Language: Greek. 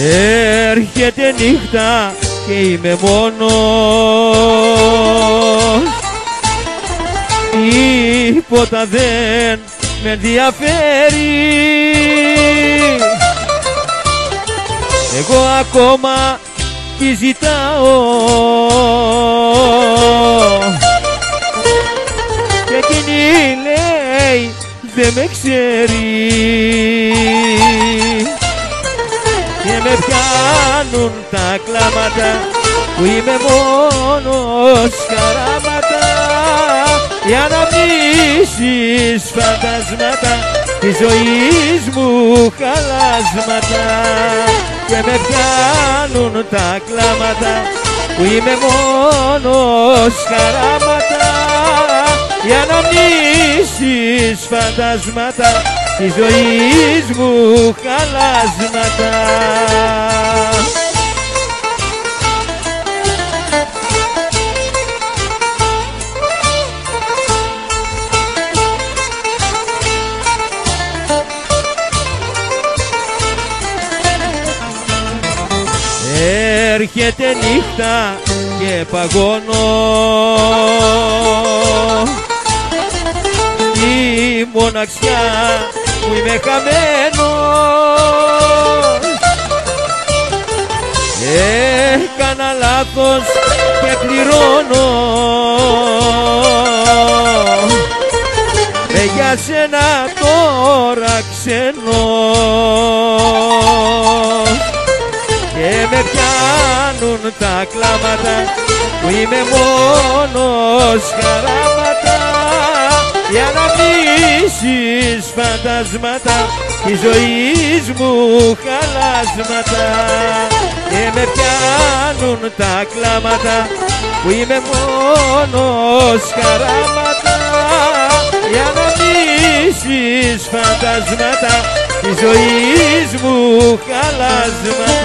Έρχεται νύχτα και είμαι μόνος, τίποτα δεν με ενδιαφέρει. Εγώ ακόμα τι ζητάω και εκείνη λέει δεν με ξέρει και με πιάνουν τα κλάματα που είμαι μόνος, χαράματα οι αναμνήσεις φαντασμάτα της ζωής μου χαλάσματα και με πιάνουν τα κλάματα που είμαι μόνος, χαράματα οι αναμνήσεις φαντασμάτα της ζωής μου χαλάσματα. Έρχεται νύχτα και παγώνω στη μοναξιά που είμαι χαμένος. Έκανα λάθος και πληρώνω για σένα τώρα ξένος και με πιάνουν τα κλάματα που είμαι μόνος, χαράματα οι αναμνήσεις φαντασμάτα της ζωής μου χαλάσματα και με πιάνουν τα κλάματα που είμαι μόνος, χαράματα οι αναμνήσεις φαντασμάτα της ζωής μου χαλάσματα.